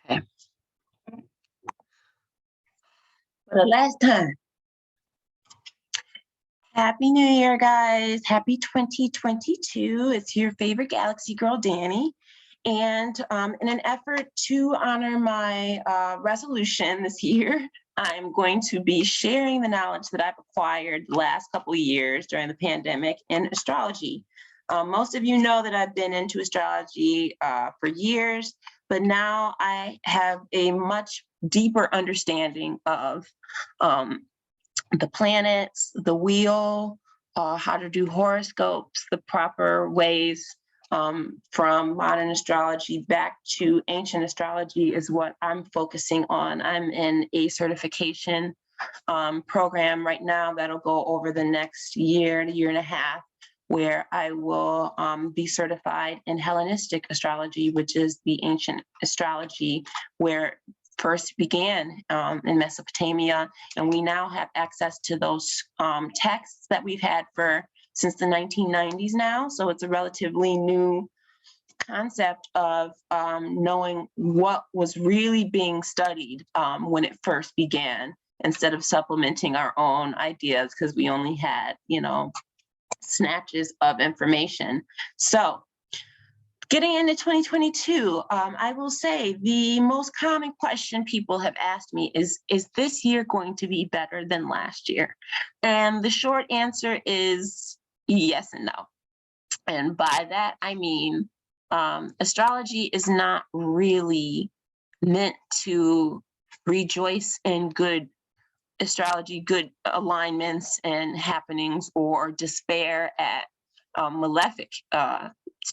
Okay. For the last time. Happy New Year, guys. Happy 2022. It's your favorite Galaxy Girl, Danny. And in an effort to honor my resolution this year, I'm going to be sharing the knowledge that I've acquired the last couple of years during the pandemic in astrology. Most of you know that I've been into astrology for years, but now I have a much deeper understanding of the planets, the wheel, how to do horoscopes, the proper ways from modern astrology back to ancient astrology is what I'm focusing on. I'm in a certification program right now that'll go over the next year to year and a half, where I will be certified in Hellenistic astrology, which is the ancient astrology where first began in Mesopotamia, and we now have access to those texts that we've had since the 1990s now. So it's a relatively new concept of knowing what was really being studied when it first began, instead of supplementing our own ideas because we only had, snatches of information. So getting into 2022, I will say the most common question people have asked me is this year going to be better than last year? And the short answer is yes and no. And by that, I mean, astrology is not really meant to rejoice in good astrology, good alignments and happenings, or despair at malefic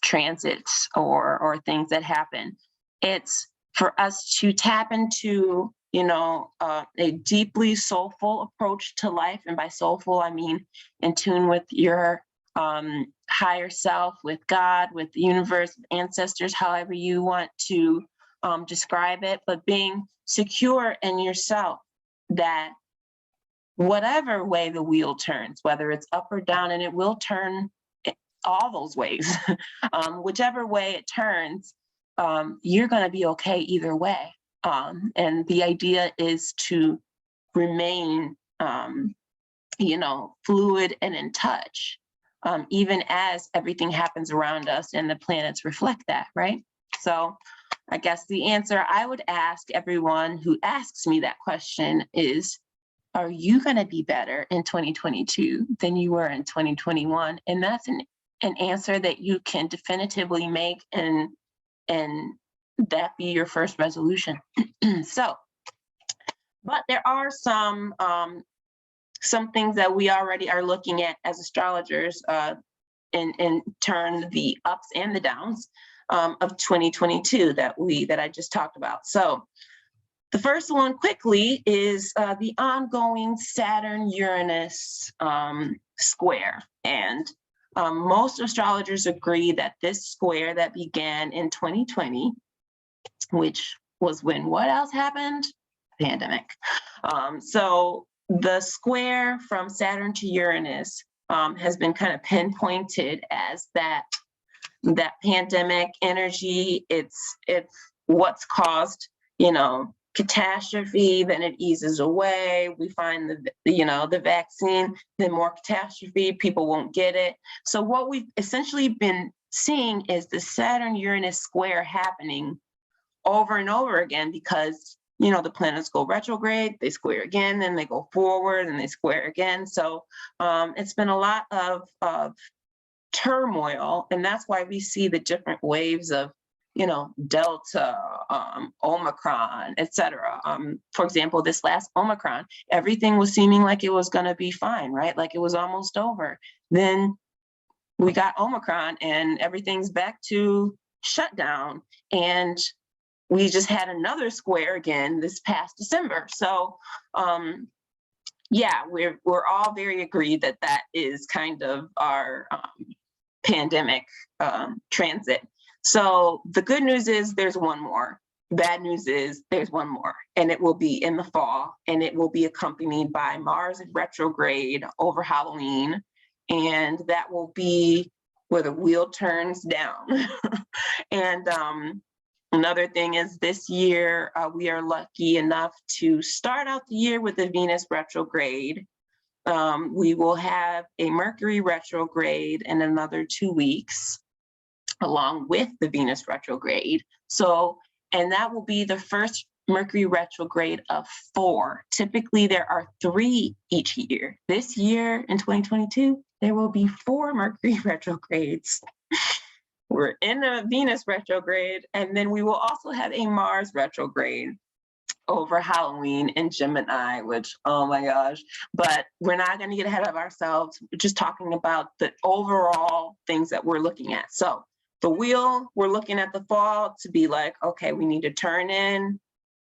transits or things that happen. It's for us to tap into, a deeply soulful approach to life. And by soulful, I mean in tune with your higher self, with God, with the universe, ancestors, however you want to describe it, but being secure in yourself that whatever way the wheel turns, whether it's up or down, and it will turn all those ways, whichever way it turns, you're going to be okay either way. And the idea is to remain, fluid and in touch, even as everything happens around us and the planets reflect that, right? So I guess the answer I would ask everyone who asks me that question is, are you going to be better in 2022 than you were in 2021? And that's an answer that you can definitively make, and that be your first resolution. But there are some things that we already are looking at as astrologers, in turn the ups and the downs of 2022 that I just talked about. So the first one quickly is the ongoing Saturn-Uranus square. And most astrologers agree that this square that began in 2020, which was when what else happened? Pandemic. So the square from Saturn to Uranus has been kind of pinpointed as that pandemic energy. It's what's caused, catastrophe, then it eases away. We find the vaccine, then more catastrophe, people won't get it. So what we've essentially been seeing is the Saturn-Uranus square happening over and over again, because the planets go retrograde, they square again, then they go forward and they square again. So it's been a lot of turmoil, and that's why we see the different waves of Delta, Omicron, etc. For example, this last Omicron, everything was seeming like it was going to be fine, right? Like it was almost over. Then we got Omicron and everything's back to shutdown. And we just had another square again this past December. So yeah, we're all very agreed that is kind of our pandemic transit. So the good news is there's one more. Bad news is there's one more, and it will be in the fall, and it will be accompanied by Mars in retrograde over Halloween, and that will be where the wheel turns down. And Another thing is this year, we are lucky enough to start out the year with a Venus retrograde. We will have a Mercury retrograde in another 2 weeks, along with the Venus retrograde. So, and that will be the first Mercury retrograde of 4. Typically, there are 3 each year. This year, in 2022, there will be 4 Mercury retrogrades. We're in a Venus retrograde, and then we will also have a Mars retrograde over Halloween in Gemini, which, oh my gosh. But we're not going to get ahead of ourselves. We're just talking about the overall things that we're looking at. So the wheel, we're looking at the fall to be like, okay, we need to turn in,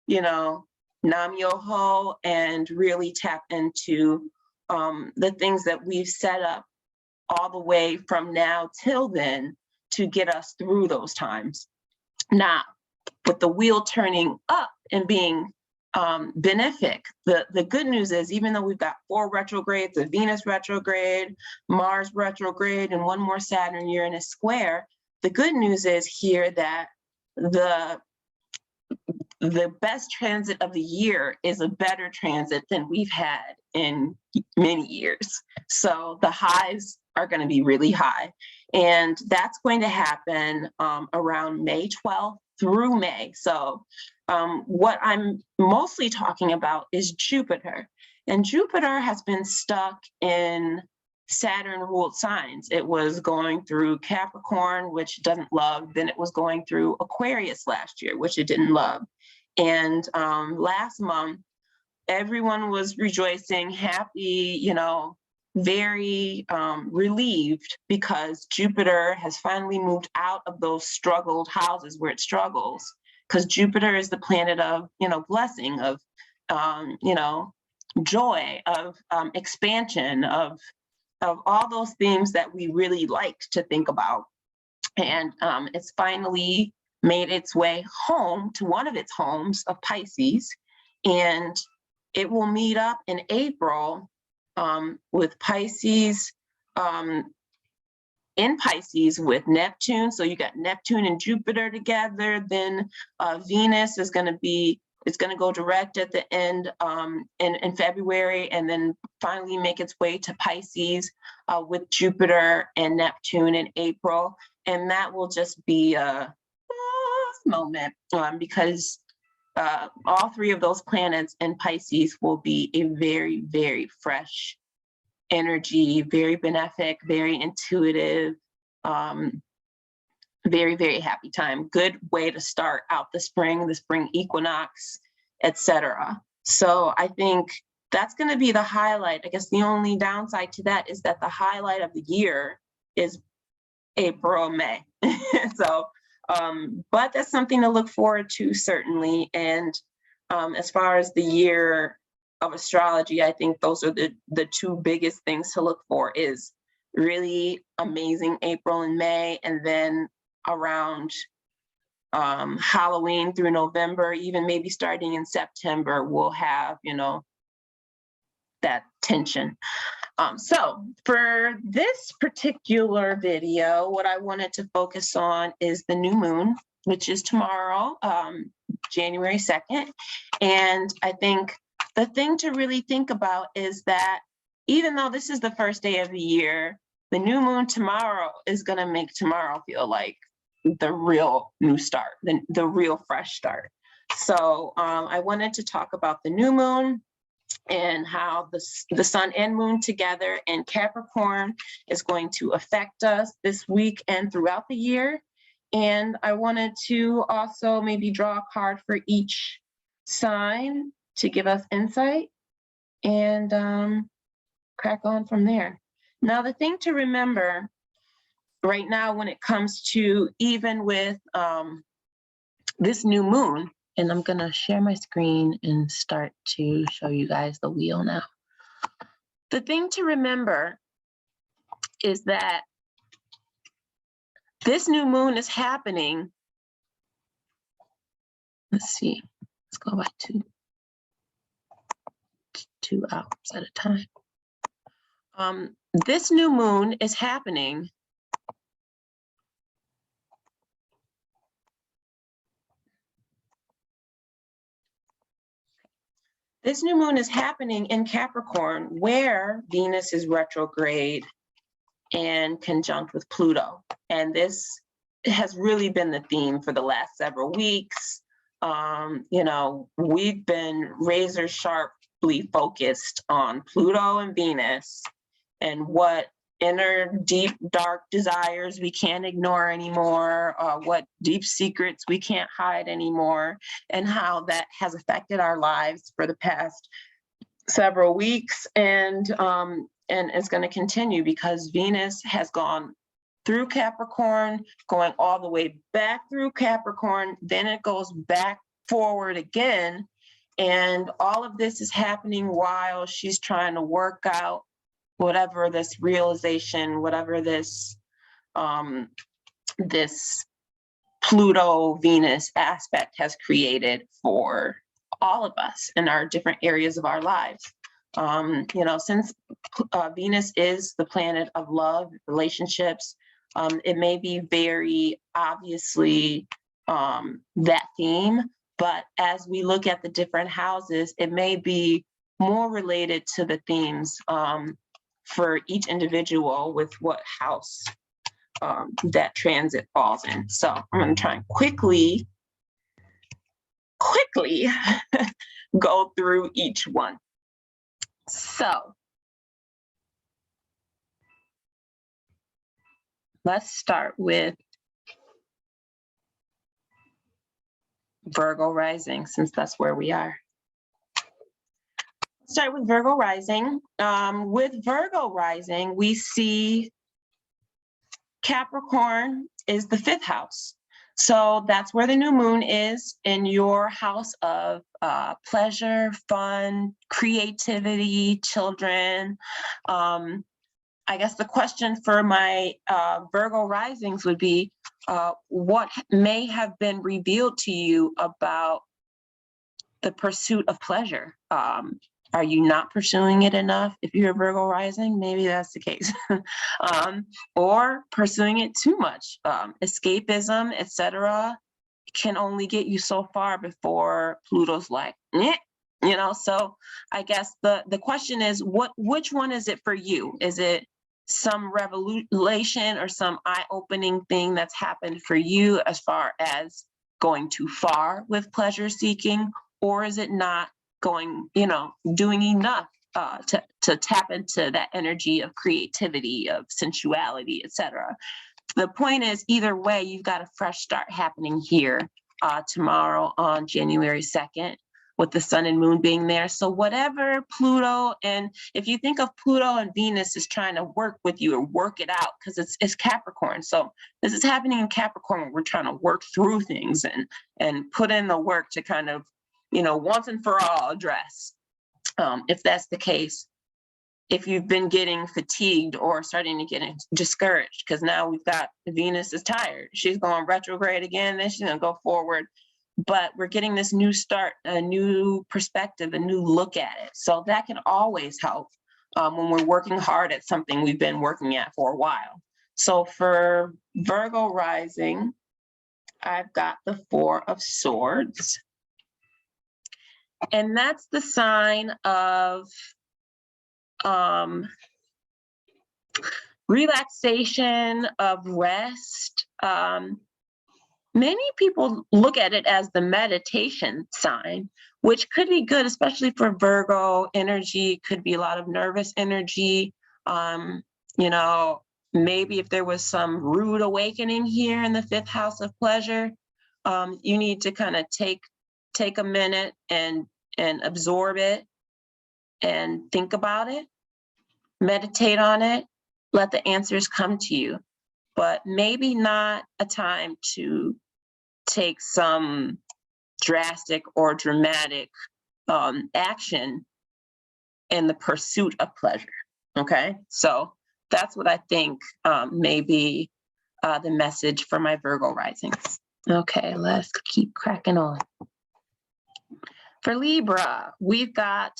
you know, Nam Yoho, and really tap into the things that we've set up all the way from now till then to get us through those times. Now, with the wheel turning up and being benefic, the good news is, even though we've got 4 retrogrades, a Venus retrograde, Mars retrograde, and 1 more Saturn Uranus square, the good news is here that the best transit of the year is a better transit than we've had in many years. So the highs are going to be really high. And that's going to happen around May 12th through May. So what I'm mostly talking about is Jupiter. And Jupiter has been stuck in Saturn-ruled signs. It was going through Capricorn, which doesn't love. Then it was going through Aquarius last year, which it didn't love. And last month, everyone was rejoicing, happy, you know, very relieved, because Jupiter has finally moved out of those struggled houses where it struggles, because Jupiter is the planet of, you know, blessing, of, you know, joy, of expansion, of all those things that we really like to think about. And it's finally made its way home to one of its homes of Pisces, and it will meet up in April with Pisces, in Pisces with Neptune. So you got Neptune and Jupiter together. Then Venus is going to be, it's going to go direct at the end in February, and then finally make its way to Pisces with Jupiter and Neptune in April. And that will just be a moment because all 3 of those planets in Pisces will be a very, very fresh energy, very benefic, very intuitive, very, very happy time. Good way to start out the spring equinox, etc. So I think that's going to be the highlight. I guess the only downside to that is that the highlight of the year is April, May. So, but that's something to look forward to, certainly. And as far as the year of astrology, I think those are the 2 biggest things to look for, is really amazing April and May, and then around Halloween through November, even maybe starting in September, we'll have, you know, that tension. So for this particular video, what I wanted to focus on is the new moon, which is tomorrow, January 2nd. And I think the thing to really think about is that even though this is the first day of the year, the new moon tomorrow is going to make tomorrow feel like the real new start, the real fresh start. So I wanted to talk about the new moon and how the sun and moon together in Capricorn is going to affect us this week and throughout the year. And I wanted to also maybe draw a card for each sign to give us insight, and crack on from there. Now, the thing to remember right now when it comes to, even with this new moon, and I'm going to share my screen and start to show you guys the wheel now. The thing to remember is that this new moon is happening. Let's see, let's go by two hours at a time. This new moon is happening This new moon is happening in Capricorn, where Venus is retrograde and conjunct with Pluto. And this has really been the theme for the last several weeks. You know, we've been razor sharply focused on Pluto and Venus and what inner deep dark desires we can't ignore anymore, what deep secrets we can't hide anymore, and how that has affected our lives for the past several weeks, and it's going to continue because Venus has gone through Capricorn, going all the way back through Capricorn, then it goes back forward again, and all of this is happening while she's trying to work out whatever this realization, whatever this this Pluto Venus aspect has created for all of us in our different areas of our lives. You know, since Venus is the planet of love, relationships, it may be very obviously that theme, but as we look at the different houses, it may be more related to the themes for each individual with what house that transit falls in. So I'm going to try and quickly go through each one. So let's start with Virgo rising, since that's where we are. Start with Virgo rising. With Virgo rising, we see Capricorn is the 5th house. So that's where the new moon is, in your house of pleasure, fun, creativity, children. I guess the question for my Virgo risings would be, what may have been revealed to you about the pursuit of pleasure? Are you not pursuing it enough? If you're a Virgo rising, maybe that's the case. Or pursuing it too much. Escapism, etc., can only get you so far before Pluto's like, you know. So I guess the question is, which one is it for you? Is it some revelation or some eye-opening thing that's happened for you as far as going too far with pleasure seeking, or is it not going, you know, doing enough to tap into that energy of creativity, of sensuality, etc.? The point is, either way, you've got a fresh start happening here tomorrow on January 2nd, with the sun and moon being there. So whatever Pluto, and if you think of Pluto and Venus is trying to work with you or work it out, because it's Capricorn. So this is happening in Capricorn, where we're trying to work through things and put in the work to kind of, you know, once and for all address. If that's the case, if you've been getting fatigued or starting to get discouraged, because now we've got Venus is tired. She's going retrograde again, then she's going to go forward. But we're getting this new start, a new perspective, a new look at it. So that can always help when we're working hard at something we've been working at for a while. So for Virgo rising, I've got the 4 of Swords. And that's the sign of relaxation, of rest. Many people look at it as the meditation sign, which could be good, especially for Virgo energy. Could be a lot of nervous energy. You know, maybe if there was some rude awakening here in the 5th house of pleasure, you need to kind of take a minute and absorb it and think about it, meditate on it, let the answers come to you. But maybe not a time to take some drastic or dramatic action in the pursuit of pleasure. Okay, so that's what I think may be the message for my Virgo risings. Okay, let's keep cracking on. For Libra, we've got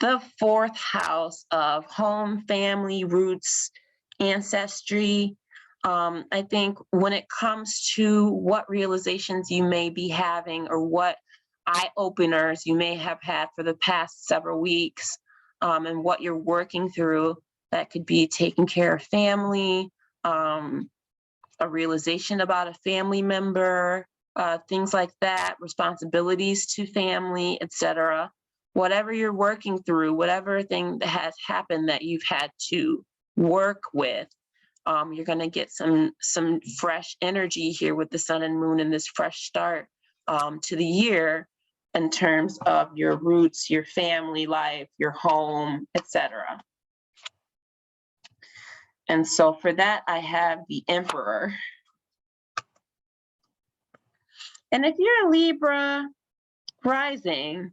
the 4th house of home, family, roots, ancestry. I think when it comes to what realizations you may be having, or what eye openers you may have had for the past several weeks, and what you're working through. That could be taking care of family, a realization about a family member, things like that, responsibilities to family, etc. Whatever you're working through, whatever thing that has happened that you've had to work with, you're going to get some fresh energy here with the sun and moon and this fresh start to the year in terms of your roots, your family life, your home, etc. And so for that, I have the Emperor. And if you're a Libra rising,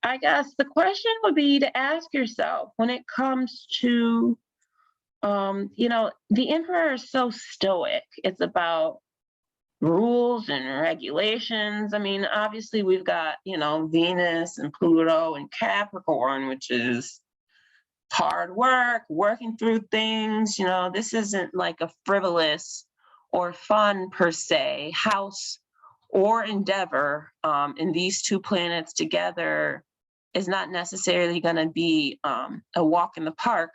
I guess the question would be to ask yourself when it comes to, you know, the Emperor is so stoic. It's about rules and regulations. I mean, obviously we've got, you know, Venus and Pluto and Capricorn, which is hard work, working through things. You know, this isn't like a frivolous or fun per se house or endeavor. And these two planets together is not necessarily going to be a walk in the park.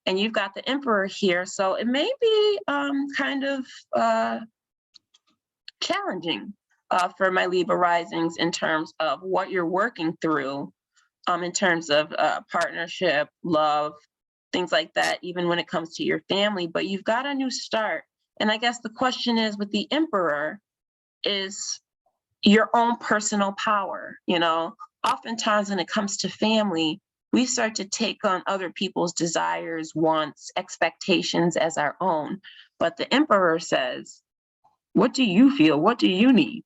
And you've got the Emperor here, so it may be kind of challenging for my Libra risings in terms of what you're working through, in terms of partnership, love, things like that, even when it comes to your family. But you've got a new start. And I guess the question is with the Emperor is your own personal power. You know, oftentimes when it comes to family, we start to take on other people's desires, wants, expectations as our own. But the Emperor says, what do you feel? What do you need?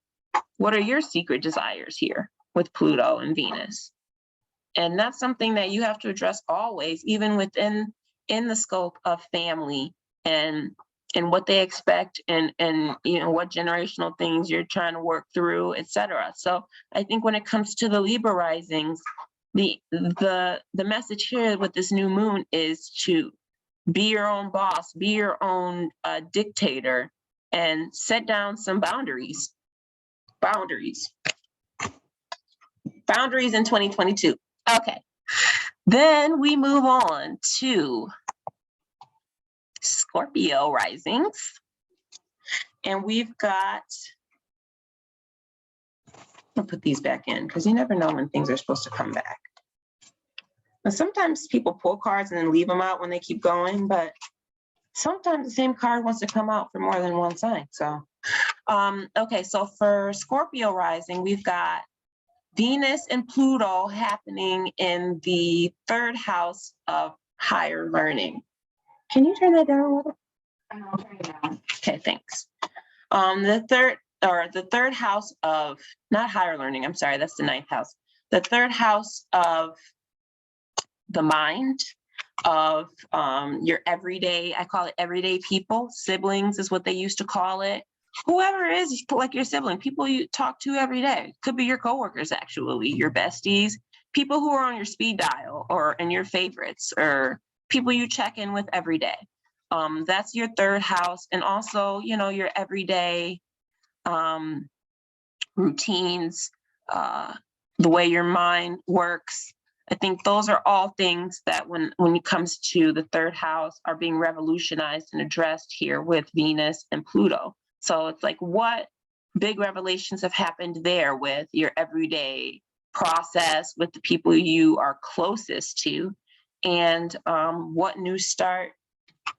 What are your secret desires here with Pluto and Venus? And that's something that you have to address always, even within the scope of family and what they expect and you know what generational things you're trying to work through, etc. So I think when it comes to the Libra risings, the message here with this new moon is to be your own boss, be your own dictator, and set down some boundaries. Boundaries in 2022. Okay, then we move on to Scorpio risings. And we've got, I'll put these back in because you never know when things are supposed to come back. Now, sometimes people pull cards and then leave them out when they keep going, but sometimes the same card wants to come out for more than one sign. So, okay, so for Scorpio rising, we've got Venus and Pluto happening in the third house of higher learning. Can you turn that down a little? I'll turn it down. Okay, thanks. The third house of, not higher learning, I'm sorry, that's the ninth house. The third house of the mind, of your everyday, I call it everyday people, siblings is what they used to call it. Whoever is like your sibling, people you talk to every day. Could be your coworkers, actually, your besties, people who are on your speed dial or in your favorites, or people you check in with every day. That's your third house. And also, you know, your everyday routines, the way your mind works. I think those are all things that when it comes to the third house are being revolutionized and addressed here with Venus and Pluto. So it's like, what big revelations have happened there with your everyday process, with the people you are closest to, and what new start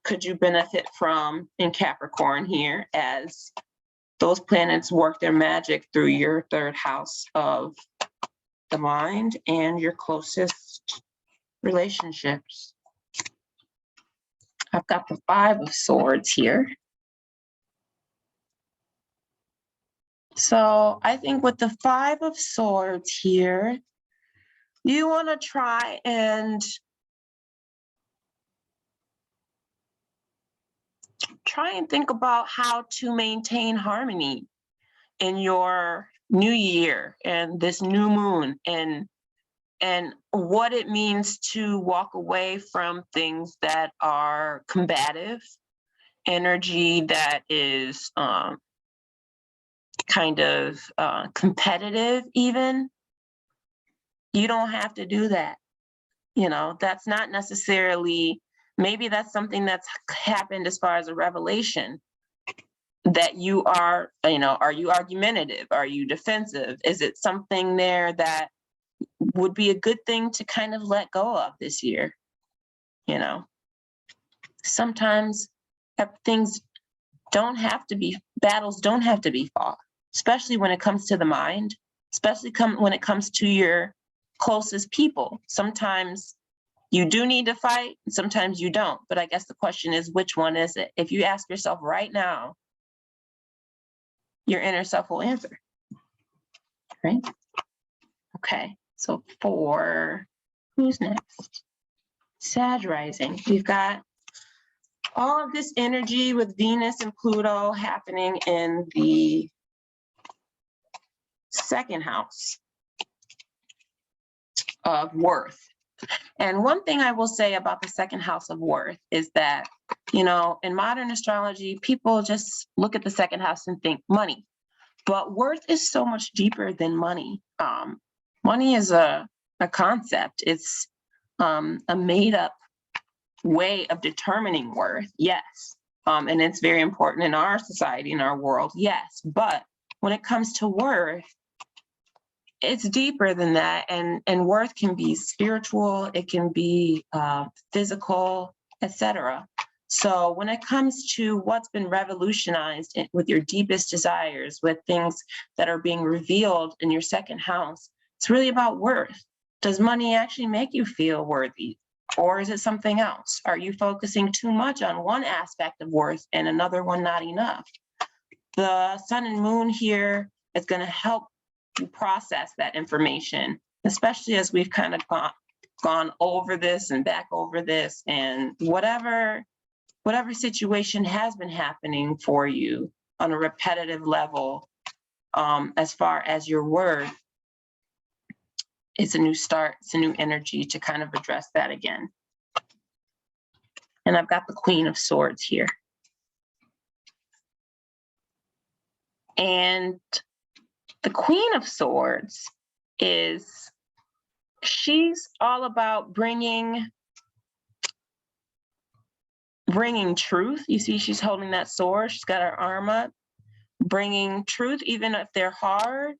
could you benefit from in Capricorn here as those planets work their magic through your third house of the mind and your closest relationships. I've got the 5 of Swords here. So I think with the 5 of Swords here, you want to try and think about how to maintain harmony in your new year and this new moon, and what it means to walk away from things that are combative, energy that is kind kind of competitive even, you don't have to do that. You know, that's not necessarily, maybe that's something that's happened as far as a revelation, that you are, you know, are you argumentative? Are you defensive? Is it something there that would be a good thing to kind of let go of this year? You know, sometimes things don't have to be, battles don't have to be fought, especially when it comes to the mind, especially when it comes to your closest people. Sometimes you do need to fight, and sometimes you don't. But I guess the question is, which one is it? If you ask yourself right now, your inner self will answer, right? Okay, so for who's next? Sag rising. We've got all of this energy with Venus and Pluto happening in the second house of worth. And one thing I will say about the second house of worth is that, you know, in modern astrology, people just look at the second house and think money. But worth is so much deeper than money. Money is a concept. It's a made up way of determining worth, yes. And it's very important in our society, in our world, yes. But when it comes to worth, it's deeper than that. And worth can be spiritual, it can be physical, etc. So when it comes to what's been revolutionized with your deepest desires, with things that are being revealed in your second house, it's really about worth. Does money actually make you feel worthy? Or is it something else? Are you focusing too much on one aspect of worth and another one not enough? The sun and moon here is going to help you process that information, especially as we've kind of gone over this and back over this, and whatever situation has been happening for you on a repetitive level, as far as your worth, it's a new start, it's a new energy to kind of address that again. And I've got the Queen of Swords here. And the Queen of Swords she's all about bringing truth. You see, she's holding that sword. She's got her arm up, bringing truth, even if they're hard,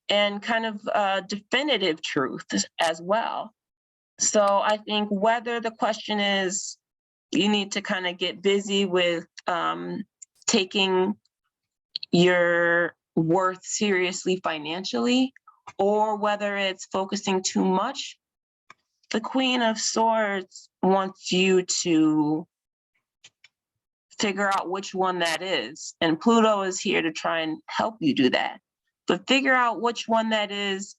and kind of definitive truth as well. So I think whether the question is you need to kind of get busy with taking your worth seriously financially, or whether it's focusing too much, the Queen of Swords wants you to figure out which one that is. And Pluto is here to try and help you do that. But figure out which one that is,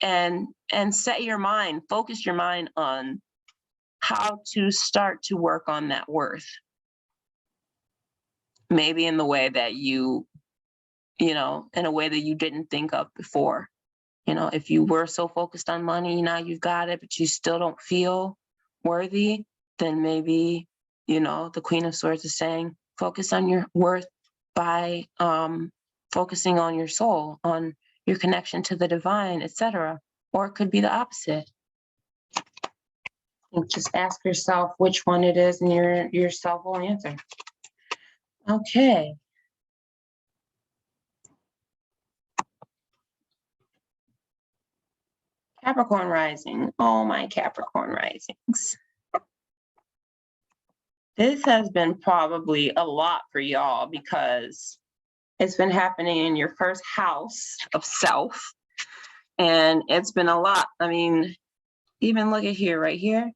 and set your mind, focus your mind on how to start to work on that worth. Maybe in the way that you know, in a way that you didn't think of before. You know, if you were so focused on money, now you've got it, but you still don't feel worthy, then maybe, you know, the Queen of Swords is saying, focus on your worth by focusing on your soul, on your connection to the divine, etc. Or it could be the opposite. And just ask yourself which one it is, and your self will answer. Okay. Capricorn rising. Oh, my Capricorn risings. This has been probably a lot for y'all because it's been happening in your first house of self. And it's been a lot. I mean, even look at here, right here.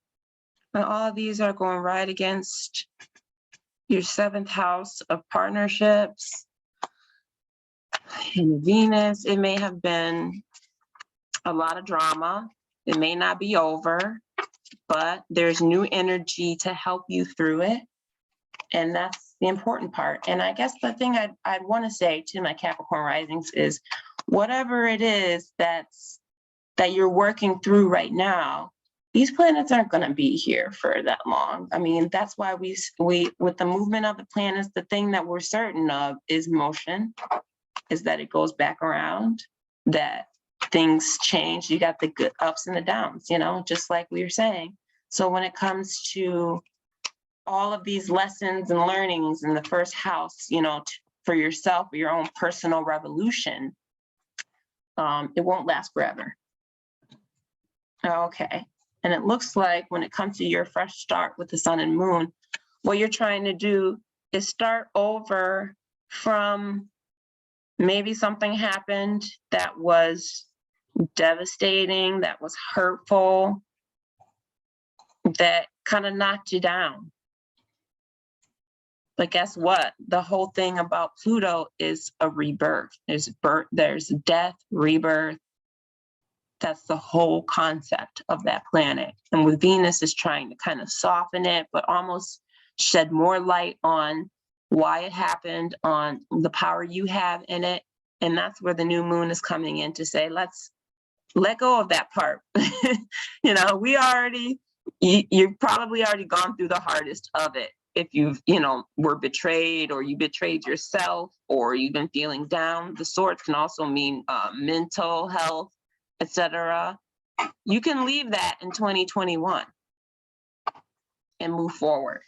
And all of these are going right against your seventh house of partnerships. In Venus, it may have been a lot of drama. It may not be over, but there's new energy to help you through it. And that's the important part. And I guess the thing I'd want to say to my Capricorn risings is, whatever it is that you're working through right now, these planets aren't going to be here for that long. I mean, that's why we with the movement of the planets, the thing that we're certain of is motion, is that it goes back around, that things change. You got the good ups and the downs, you know, just like we were saying. So when it comes to all of these lessons and learnings in the first house, you know, for yourself, for your own personal revolution, it won't last forever. Okay. And it looks like when it comes to your fresh start with the sun and moon, what you're trying to do is start over from maybe something happened that was devastating, that was hurtful, that kind of knocked you down. But guess what? The whole thing about Pluto is a rebirth. There's birth, there's death, rebirth. That's the whole concept of that planet. And with Venus is trying to kind of soften it, but almost shed more light on why it happened, on the power you have in it. And that's where the new moon is coming in to say, let's let go of that part. You know, you've probably already gone through the hardest of it. If you've, you know, were betrayed, or you betrayed yourself, or you've been feeling down. The swords can also mean mental health, etc. You can leave that in 2021 and move forward.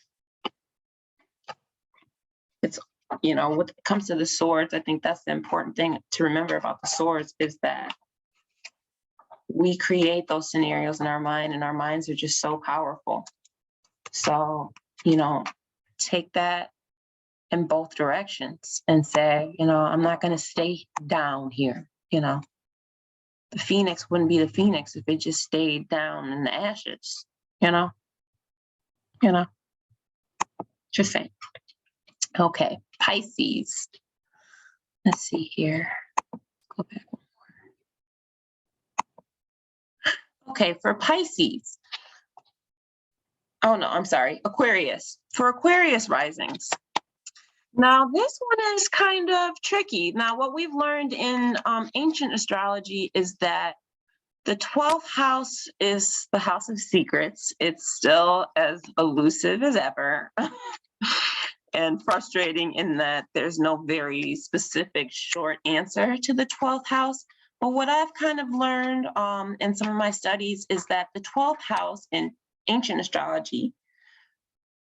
It's, you know, when it comes to the swords, I think that's the important thing to remember about the swords, is that we create those scenarios in our mind, and our minds are just so powerful. So, you know, take that in both directions and say, you know, I'm not going to stay down here. You know, the phoenix wouldn't be the phoenix if it just stayed down in the ashes, you know, just saying. Okay, Pisces. Let's see here. Go back one more. Okay, for Pisces. Oh no, I'm sorry, Aquarius. For Aquarius risings. Now, this one is kind of tricky. Now, what we've learned in ancient astrology is that the 12th house is the house of secrets. It's still as elusive as ever and frustrating in that there's no very specific short answer to the 12th house. But what I've kind of learned in some of my studies is that the 12th house in ancient astrology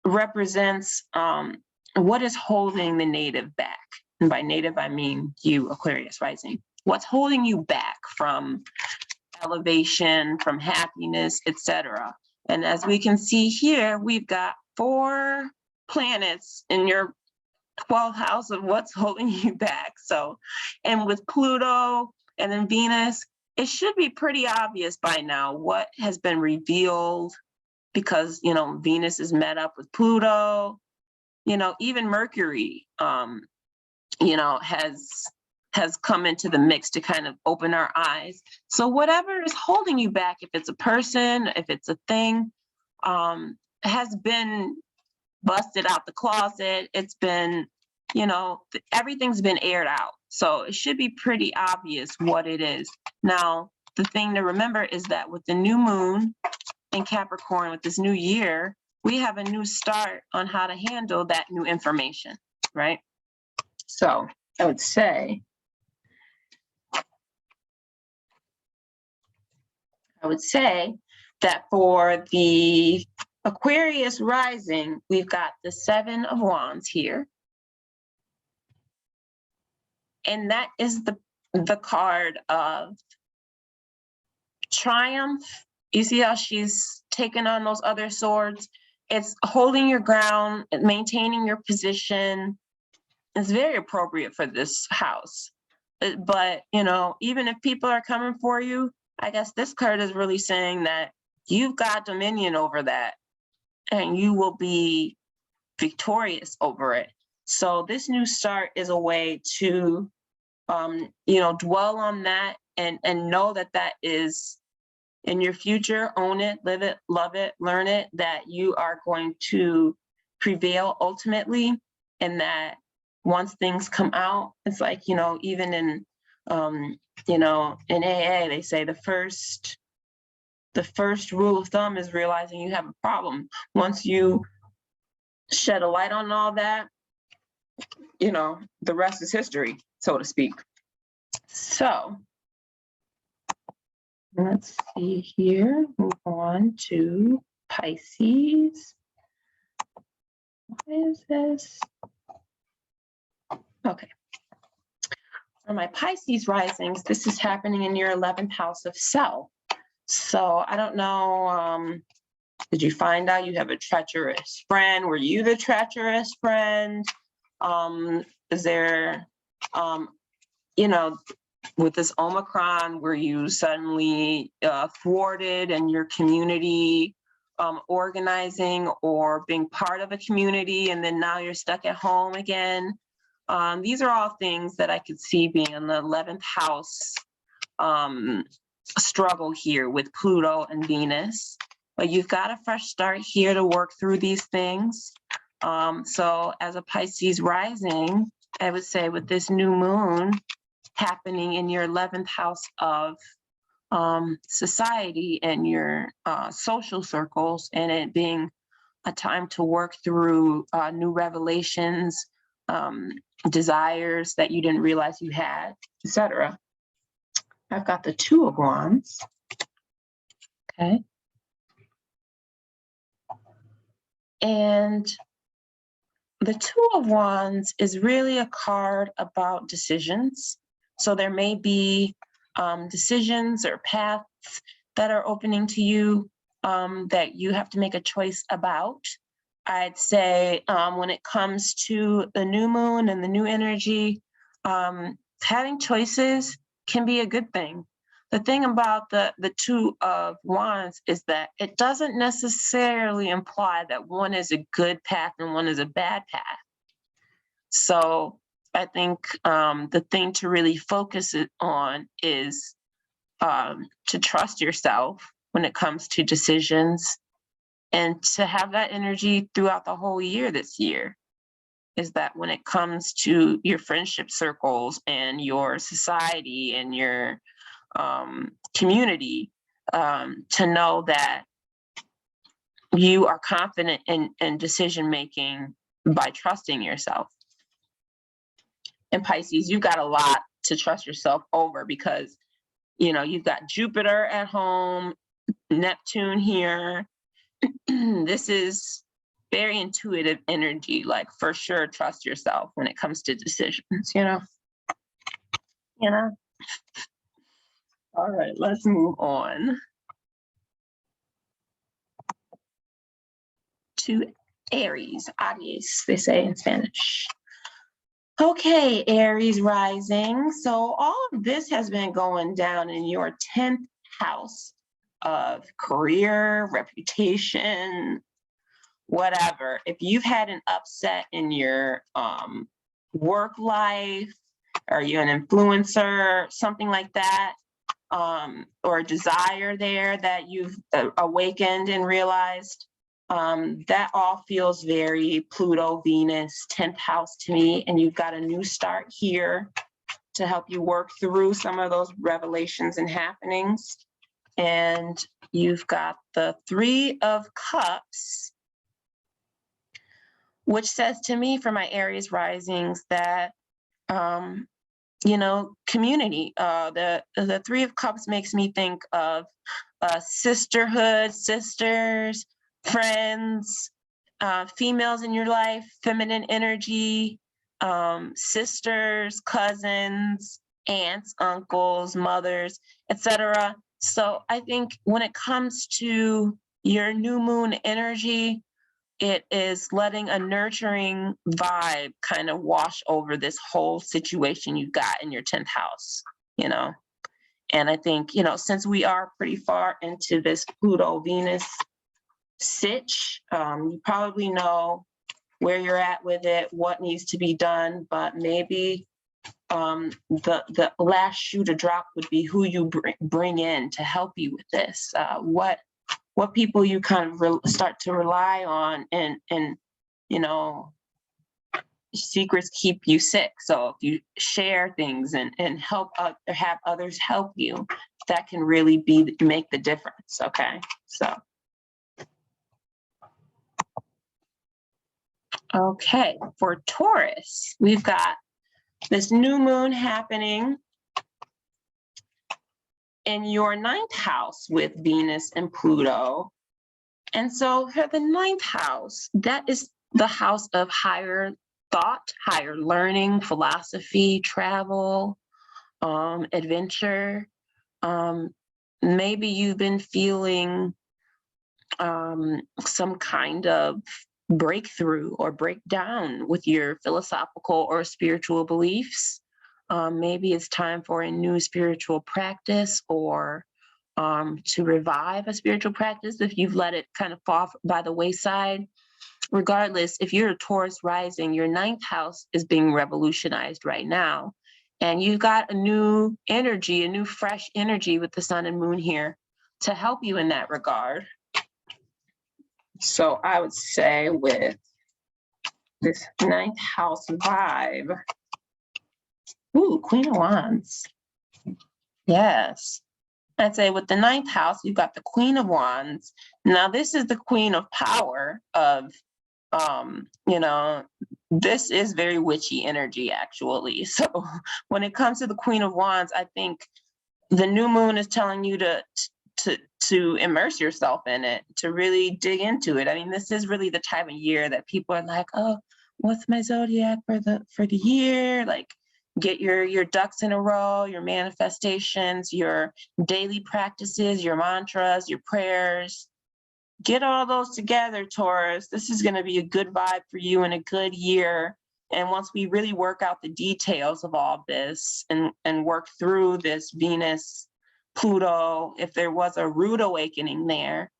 represents what is holding the native back. And by native, I mean you, Aquarius rising. What's holding you back from elevation, from happiness, etc. And as we can see here, we've got 4 planets in your 12th house of what's holding you back. So, and with Pluto and then Venus, it should be pretty obvious by now what has been revealed, because, you know, Venus is met up with Pluto, you know, even Mercury, you know, has come into the mix to kind of open our eyes. So whatever is holding you back, if it's a person, if it's a thing, has been busted out the closet. It's been, you know, everything's been aired out. So it should be pretty obvious what it is. Now, the thing to remember is that with the new moon in Capricorn, with this new year, we have a new start on how to handle that new information, right? So I would say, that for the Aquarius rising, we've got the 7 of Wands here. And that is the card of triumph. You see how she's taken on those other swords? It's holding your ground, maintaining your position. It's very appropriate for this house. But, you know, even if people are coming for you, I guess this card is really saying that you've got dominion over that and you will be victorious over it. So this new start is a way to, you know, dwell on that and know that that is in your future. Own it, live it, love it, learn it, that you are going to prevail ultimately. And that once things come out, it's like, you know, even in, you know, in AA, they say the the first rule of thumb is realizing you have a problem. Once you shed a light on all that, you know, the rest is history, so to speak. So let's see here, move on to Pisces. Why is this? Okay. For my Pisces risings, this is happening in your 11th house of self. So I don't know, did you find out you have a treacherous friend? Were you the treacherous friend? Is there, you know, with this Omicron, were you suddenly thwarted in your community organizing or being part of a community, and then now you're stuck at home again? These are all things that I could see being in the 11th house struggle here with Pluto and Venus. But you've got a fresh start here to work through these things. So as a Pisces rising, I would say with this new moon happening in your 11th house of society and your social circles, and it being a time to work through new revelations, desires that you didn't realize you had, etc. I've got the Two of Wands. Okay. And the Two of Wands is really a card about decisions. So there may be decisions or paths that are opening to you that you have to make a choice about. I'd say when it comes to the new moon and the new energy, having choices can be a good thing. The thing about the Two of Wands is that it doesn't necessarily imply that one is a good path and one is a bad path. So I think the thing to really focus it on is to trust yourself when it comes to decisions, and to have that energy throughout the whole year this year. Is that when it comes to your friendship circles and your society and your community, to know that you are confident in decision making by trusting yourself. And Pisces, you've got a lot to trust yourself over, because you know you've got Jupiter at home, Neptune here. This is very intuitive energy, like for sure trust yourself when it comes to decisions, you know. All right, let's move on to Aries, they say in Spanish. Okay, Aries rising. So all of this has been going down in your 10th house of career, reputation, whatever. If you've had an upset in your work life, or you're an influencer, something like that, or a desire there that you've awakened and realized, that all feels very Pluto, Venus, 10th house to me. And you've got a new start here to help you work through some of those revelations and happenings. And you've got the Three of Cups, which says to me for my Aries risings that, you know, community. The Three of Cups makes me think of sisterhood, sisters, friends, females in your life, feminine energy, sisters, cousins, aunts, uncles, mothers, etc. So I think when it comes to your new moon energy, it is letting a nurturing vibe kind of wash over this whole situation you've got in your 10th house, you know. And I think, you know, since we are pretty far into this Pluto Venus sitch, you probably know where you're at with it, what needs to be done, but maybe the last shoe to drop would be who you bring in to help you with this. What people you kind of start to rely on, and you know, secrets keep you sick. So if you share things and help have others help you, that can really make the difference, okay? So, okay, for Taurus, we've got this new moon happening in your 9th house with Venus and Pluto. And so for the 9th house, that is the house of higher thought, higher learning, philosophy, travel, adventure. Maybe you've been feeling some kind of breakthrough or breakdown with your philosophical or spiritual beliefs. Maybe it's time for a new spiritual practice, or to revive a spiritual practice if you've let it kind of fall by the wayside. Regardless, if you're a Taurus rising, your 9th house is being revolutionized right now. And you've got a new energy, a new fresh energy with the sun and moon here to help you in that regard. So I would say with this 9th house vibe, ooh, Queen of Wands. Yes. I'd say with the 9th house, you've got the Queen of Wands. Now, this is the Queen of Power of, you know, this is very witchy energy, actually. So when it comes to the Queen of Wands, I think the new moon is telling you to immerse yourself in it, to really dig into it. I mean, this is really the time of year that people are like, oh, what's my zodiac for the year? Like, get your ducks in a row, your manifestations, your daily practices, your mantras, your prayers. Get all those together, Taurus. This is going to be a good vibe for you and a good year. And once we really work out the details of all this and work through this Venus, Pluto, if there was a rude awakening there,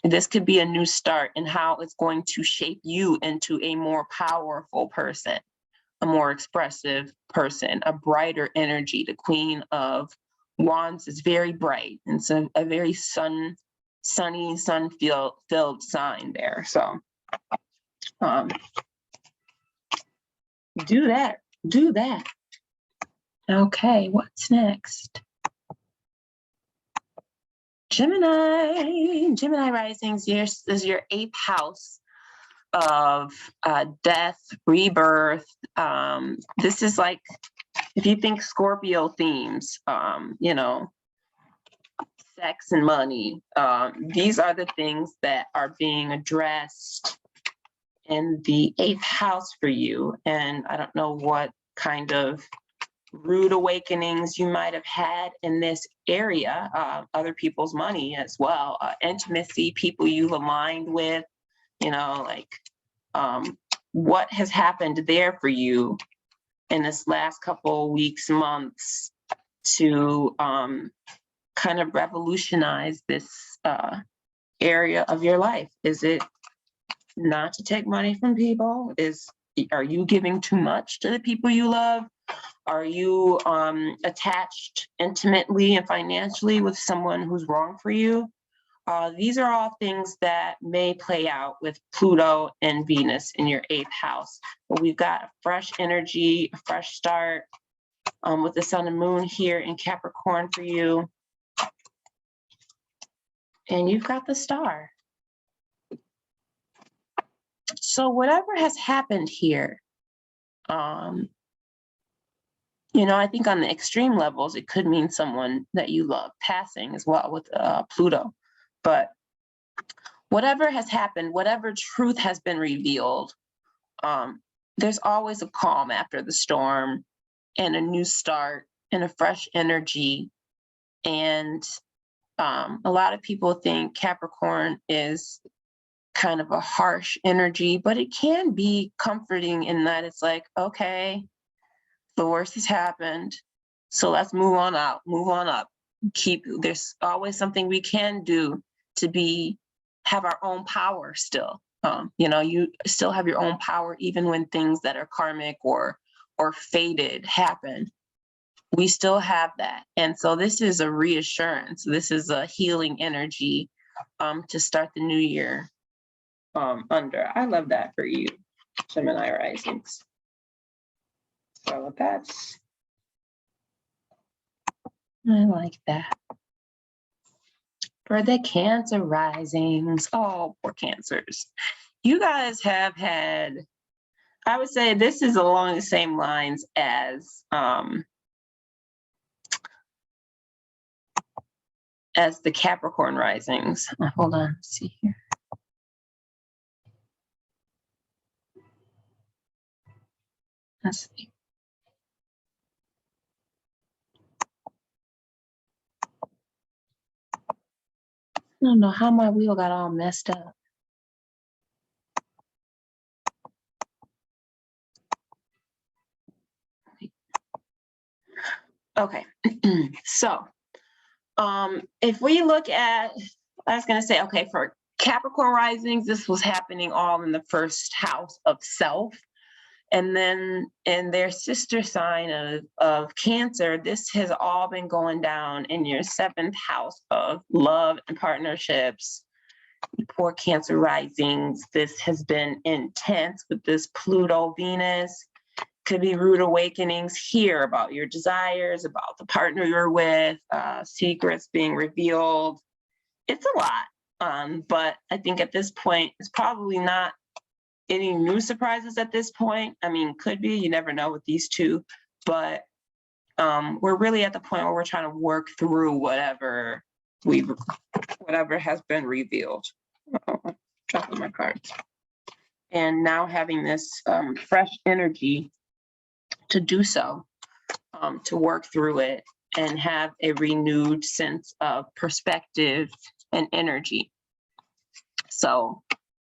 this could be a new start in how it's going to shape you into a more powerful person, a more expressive person, a brighter energy. The Queen of Wands is very bright. And so a very sunny, sun-filled sign there. So do that. Okay, what's next? Gemini risings is your 8th house of death, rebirth. This is like, if you think Scorpio themes, you know, sex and money, these are the things that are being addressed in the 8th house for you. And I don't know what kind of rude awakenings you might have had in this area, other people's money as well, intimacy, people you've aligned with, you know, like what has happened there for you in this last couple of weeks, months, to kind of revolutionize this area of your life? Is it not to take money from people? Are you giving too much to the people you love? Are you attached intimately and financially with someone who's wrong for you? These are all things that may play out with Pluto and Venus in your 8th house. But we've got a fresh energy, a fresh start with the sun and moon here in Capricorn for you. And you've got the star. So whatever has happened here, you know, I think on the extreme levels, it could mean someone that you love passing as well with Pluto. But whatever has happened, whatever truth has been revealed, there's always a calm after the storm and a new start and a fresh energy. And a lot of people think Capricorn is kind of a harsh energy, but it can be comforting in that it's like, okay, the worst has happened, so let's move on up. There's always something we can do to have our own power still. You know, you still have your own power even when things that are karmic or fated happen. We still have that. And so this is a reassurance. This is a healing energy to start the new year under. I love that for you, Gemini risings. So that's I like that. For the Cancer risings. Oh, poor Cancers. You guys have had, I would say this is along the same lines as the Capricorn risings. Hold on, let's see here. Let's see. I don't know how my wheel got all messed up. Okay, so if we look at, I was going to say, okay, for Capricorn risings, this was happening all in the first house of self. And then in their sister sign of Cancer, this has all been going down in your 7th house of love and partnerships. Poor Cancer risings, this has been intense with this Pluto Venus. Could be rude awakenings here about your desires, about the partner you're with, secrets being revealed. It's a lot, but I think at this point, it's probably not any new surprises at this point. I mean, could be, you never know with these two, but we're really at the point where we're trying to work through whatever has been revealed. Dropping my cards. And now having this fresh energy to do so, to work through it and have a renewed sense of perspective and energy. So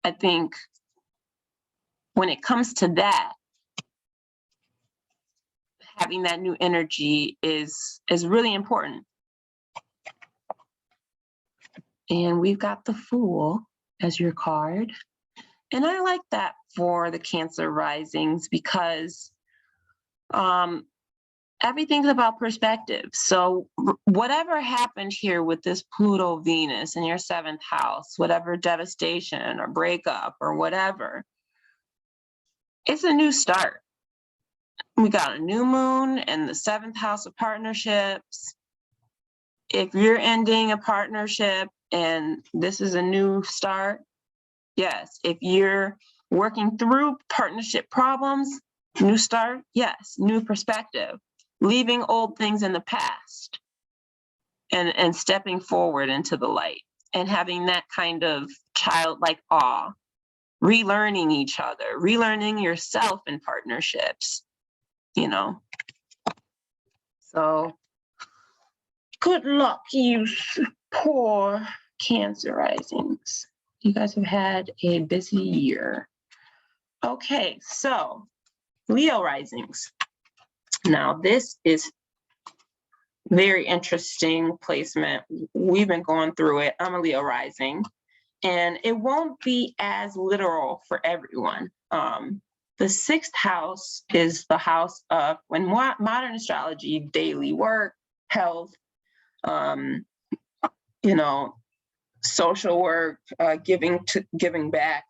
I think when it comes to that, having that new energy is really important. And we've got the Fool as your card. And I like that for the Cancer risings because everything's about perspective. So whatever happened here with this Pluto Venus in your 7th house, whatever devastation or breakup or whatever, it's a new start. We got a new moon in the 7th house of partnerships. If you're ending a partnership and this is a new start, yes. If you're working through partnership problems, new start, yes. New perspective, leaving old things in the past and stepping forward into the light and having that kind of childlike awe, relearning each other, relearning yourself in partnerships, you know. So good luck, you poor Cancer risings. You guys have had a busy year. Okay, so Leo risings. Now this is very interesting placement. We've been going through it. I'm a Leo rising, and it won't be as literal for everyone. The 6th house is the house of, when modern astrology, daily work, health, social work, giving back.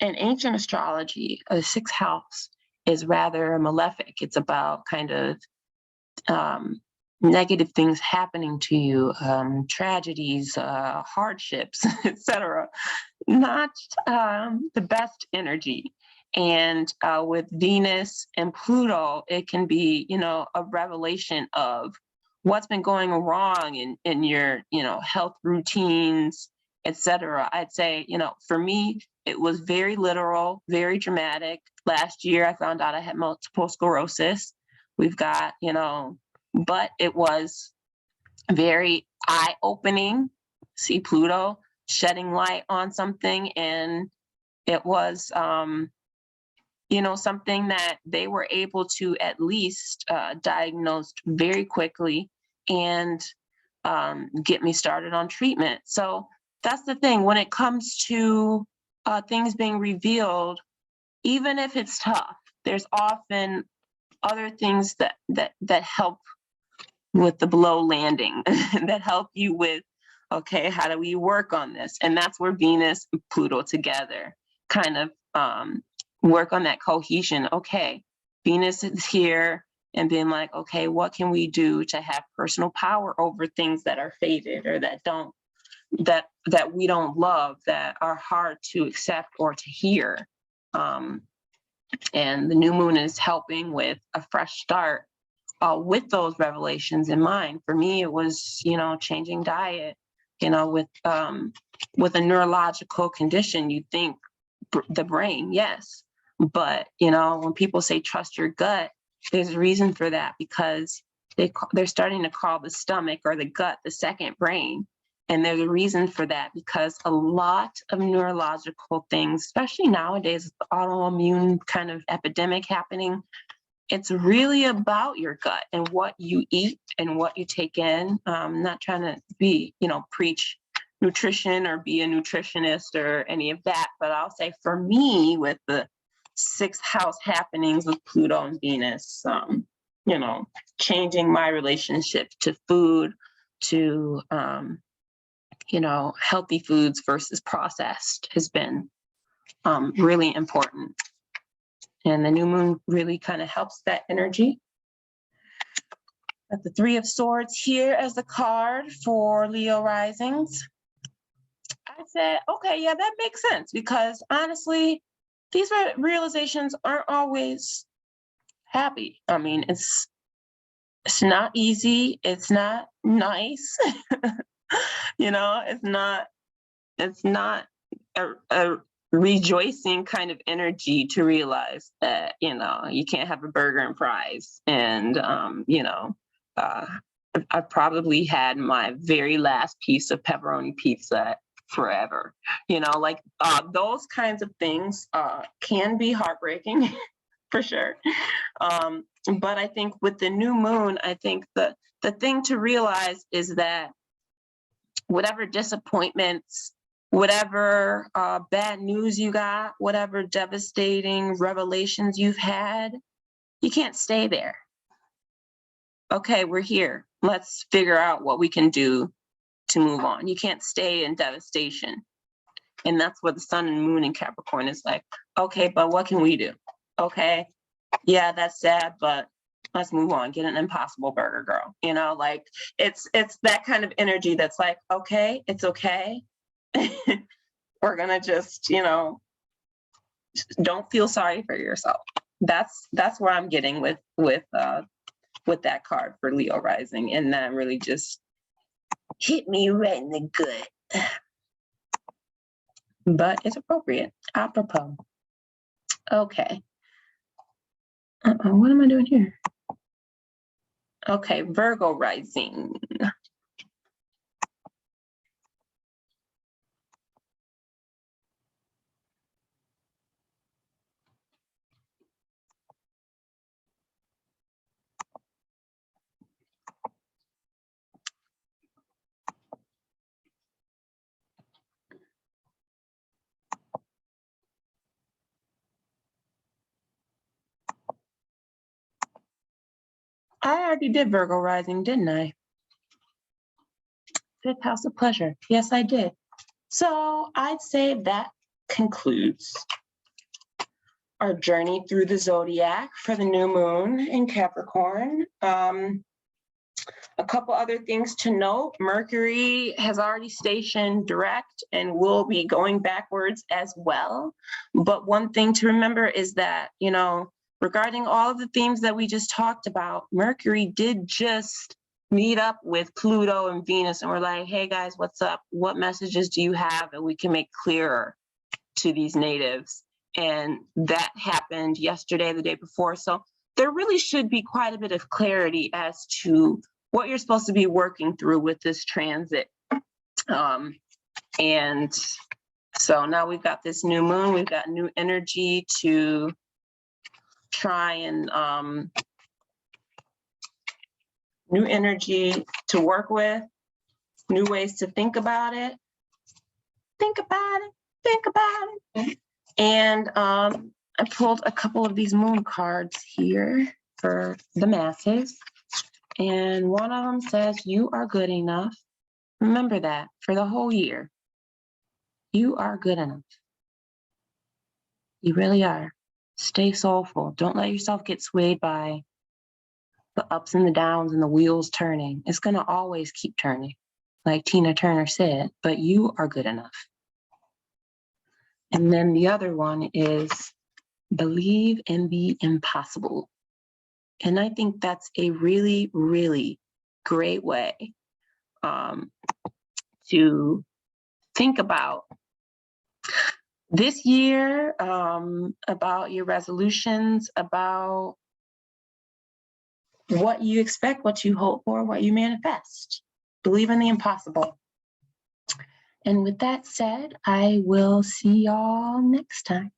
In ancient astrology, the 6th house is rather malefic. It's about kind of negative things happening to you, tragedies, hardships, etc. Not the best energy. And with Venus and Pluto, it can be, a revelation of what's been going wrong in your, health routines, etc. I'd say, for me, it was very literal, very dramatic. Last year, I found out I had multiple sclerosis. We've got, but it was very eye-opening. See Pluto shedding light on something, and it was, something that they were able to at least diagnose very quickly and get me started on treatment. So that's the thing. When it comes to things being revealed, even if it's tough, there's often other things that help with the below landing, that help you with, okay, how do we work on this? And that's where Venus and Pluto together kind of work on that cohesion. Okay, Venus is here and being like, okay, what can we do to have personal power over things that are faded or that we don't love, that are hard to accept or to hear. And the new moon is helping with a fresh start with those revelations in mind. For me, it was, changing diet, with a neurological condition, you think the brain, yes. But, when people say trust your gut, there's a reason for that, because they're starting to call the stomach or the gut the second brain. And there's a reason for that, because a lot of neurological things, especially nowadays, the autoimmune kind of epidemic happening, it's really about your gut and what you eat and what you take in. I'm not trying to be, preach nutrition or be a nutritionist or any of that, but I'll say for me, with the 6th house happenings with Pluto and Venus, changing my relationship to food, to, healthy foods versus processed has been really important. And the new moon really kind of helps that energy. Got the 3 of Swords here as the card for Leo risings. I said, okay, yeah, that makes sense, because honestly, these realizations aren't always happy. I mean, it's not easy. It's not nice. It's not a rejoicing kind of energy to realize that, you can't have a burger and fries. And, I probably had my very last piece of pepperoni pizza forever, those kinds of things can be heartbreaking for sure. But I think with the new moon, I think the thing to realize is that whatever disappointments, whatever bad news you got, whatever devastating revelations you've had, you can't stay there. Okay, we're here. Let's figure out what we can do to move on. You can't stay in devastation. And that's what the sun and moon in Capricorn is like. Okay, but what can we do? Okay, yeah, that's sad, but let's move on. Get an Impossible Burger, girl. It's that kind of energy that's like, okay, it's okay. We're gonna just, don't feel sorry for yourself. That's where I'm getting with that card for Leo rising, and that really just hit me right in the gut. But it's appropriate, apropos. Okay. What am I doing here? Okay, Virgo rising. I already did Virgo rising, didn't I? 5th house of pleasure. Yes, I did. So I'd say that concludes our journey through the zodiac for the new moon in Capricorn. A couple other things to note: Mercury has already stationed direct and will be going backwards as well. But one thing to remember is that, regarding all of the themes that we just talked about, Mercury did just meet up with Pluto and Venus, and we're like, hey guys, what's up? What messages do you have that we can make clearer to these natives? And that happened yesterday, the day before. So there really should be quite a bit of clarity as to what you're supposed to be working through with this transit. And so now we've got this new moon, we've got new energy to try and new energy to work with, new ways to think about it. Think about it. And I pulled a couple of these moon cards here for the masses. And one of them says, you are good enough. Remember that for the whole year. You are good enough. You really are. Stay soulful. Don't let yourself get swayed by the ups and the downs and the wheels turning. It's going to always keep turning, like Tina Turner said, but you are good enough. And then the other one is believe in the impossible. And I think that's a really, really great way to think about this year, about your resolutions, about what you expect, what you hope for, what you manifest. Believe in the impossible. And with that said, I will see y'all next time.